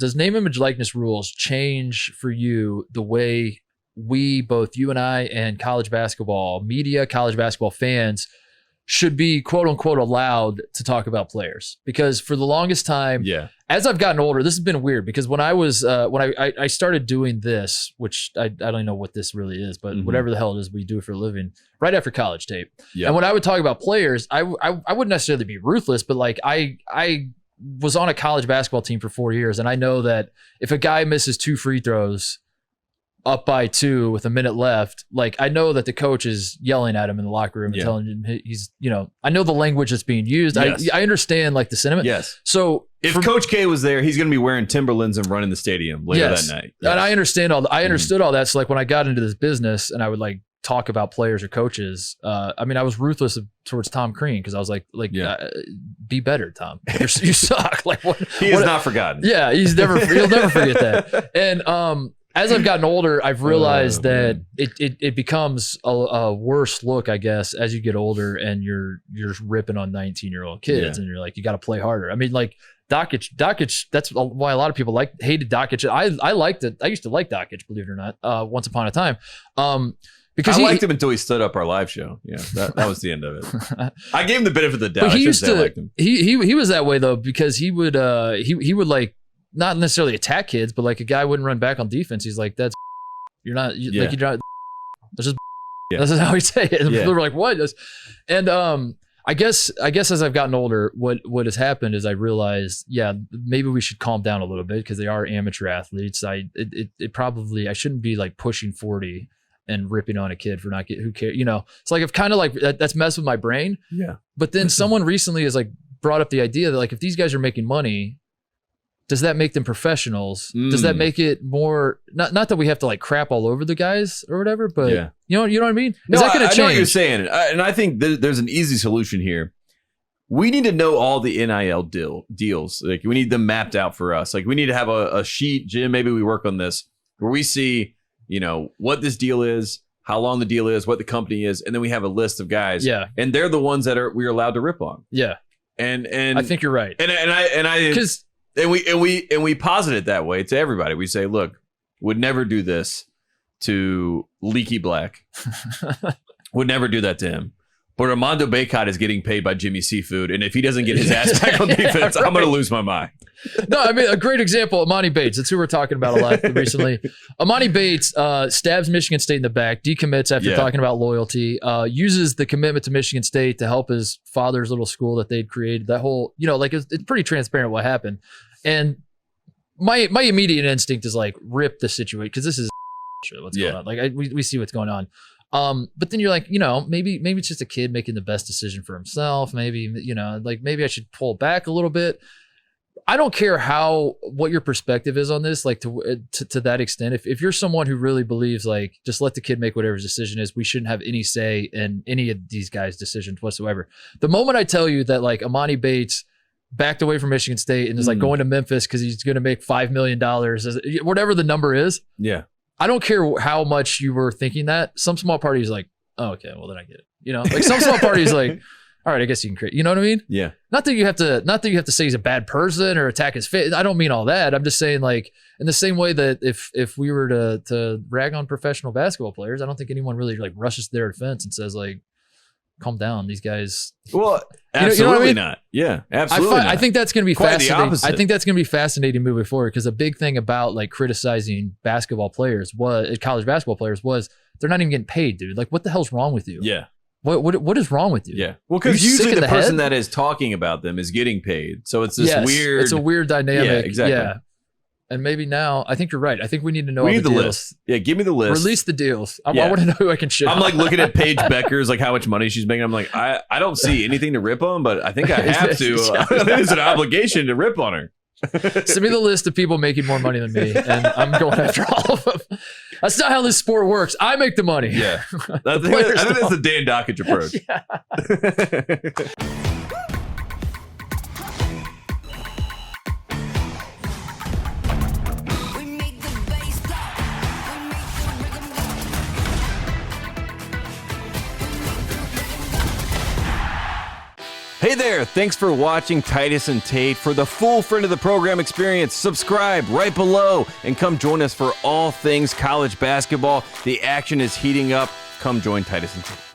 Does name, image, likeness rules change for you the way we, both you and I, and college basketball media, college basketball fans should be quote unquote allowed to talk about players? Because for the longest time, as I've gotten older, this has been weird because when I was, when I started doing this, which I don't even know what this really is, but whatever the hell it is we do for a living, right after college tape. And when I would talk about players, I wouldn't necessarily be ruthless, but like I was on a college basketball team for 4 years. And I know that if a guy misses 2 free throws up by 2 with a minute left, like I know that the coach is yelling at him in the locker room and telling him he's, you know, I know the language that's being used. I understand like the sentiment. So if Coach K was there, he's going to be wearing Timberlands and running the stadium later that night. And I understand I understood all that. So like when I got into this business and I would like talk about players or coaches, I mean, I was ruthless towards Tom Crean because I was like, be better, Tom. You suck. Like what? He has not forgotten. Yeah, he'll never forget that. And as I've gotten older, I've realized that it becomes a worse look, I guess, as you get older and you're ripping on 19-year-old kids and you're like, you got to play harder. I mean, like Doncic, that's why a lot of people hated Doncic. I liked it. I used to like Doncic, believe it or not, once upon a time. Because I liked him until he stood up our live show. Yeah, that was the end of it. I gave him the benefit of the doubt. But he was that way though, because he would like not necessarily attack kids, but like a guy wouldn't run back on defense. He's like, "That's you're not like you're not." That's just this is how he say it. And people were like, "What?" And I guess as I've gotten older, what has happened is I realized, maybe we should calm down a little bit because they are amateur athletes. I shouldn't be like pushing 40 and ripping on a kid for not getting, who cares? You know, it's like, I've kind of like, that's messed with my brain. Yeah. But then someone recently has like brought up the idea that like, if these guys are making money, does that make them professionals? Does that make it more, not that we have to like crap all over the guys or whatever, but you know what I mean? Is that going to change? I know what you're saying. And I think there's an easy solution here. We need to know all the NIL deals. Like we need them mapped out for us. Like we need to have a sheet, Jim, maybe we work on this, where we see, you know, what this deal is, how long the deal is, what the company is, and then we have a list of guys. Yeah. And they're the ones that we're allowed to rip on. Yeah. And I think you're right. And we posit it that way to everybody. We say, look, would never do this to Leaky Black. Would never do that to him. But Armando Bacot is getting paid by Jimmy Seafood, and if he doesn't get his ass back on defense, I'm going to lose my mind. No, I mean, a great example, Amani Bates. That's who we're talking about a lot recently. Amani Bates stabs Michigan State in the back, decommits after talking about loyalty, uses the commitment to Michigan State to help his father's little school that they'd created. That whole, you know, like it's pretty transparent what happened. And my immediate instinct is like, rip the situation, because this is what's going on. Like we see what's going on. But then you're like, you know, maybe it's just a kid making the best decision for himself. Maybe, you know, like maybe I should pull back a little bit. I don't care what your perspective is on this, like to that extent. If you're someone who really believes like, just let the kid make whatever his decision is, we shouldn't have any say in any of these guys' decisions whatsoever. The moment I tell you that like Amani Bates backed away from Michigan State and is like going to Memphis because he's going to make $5 million, whatever the number is. Yeah. I don't care how much you were thinking that. Some small party is like, oh, okay, well then I get it. You know, like some small party is like, all right, I guess you can create. You know what I mean? Yeah. Not that you have to say he's a bad person or attack his face. I don't mean all that. I'm just saying like in the same way that if we were to rag on professional basketball players, I don't think anyone really like rushes to their defense and says like, calm down, these guys. Well, absolutely you know what I mean? Not. Yeah, absolutely. I think that's going to be quite fascinating. the opposite. I think that's going to be fascinating moving forward because a big thing about like criticizing basketball players college basketball players was they're not even getting paid, dude. Like, what the hell's wrong with you? Yeah. What is wrong with you? Yeah. Well, because usually the person that is talking about them is getting paid, so it's this weird. It's a weird dynamic. Yeah, exactly. Yeah. And maybe now, I think you're right. I think we need to know we all need the the deals. list. Yeah, give me the list. Release the deals. I want to know who I can shit on. I'm like looking at Paige Becker's, like how much money she's making. I'm like, I don't see anything to rip on, but I think I have to. It's an obligation to rip on her. Send me the list of people making more money than me, and I'm going after all of them. That's not how this sport works. I make the money. Yeah. I think that's the Dan Dockich approach. Hey there, thanks for watching Titus and Tate. For the full friend of the program experience, subscribe right below and come join us for all things college basketball. The action is heating up. Come join Titus and Tate.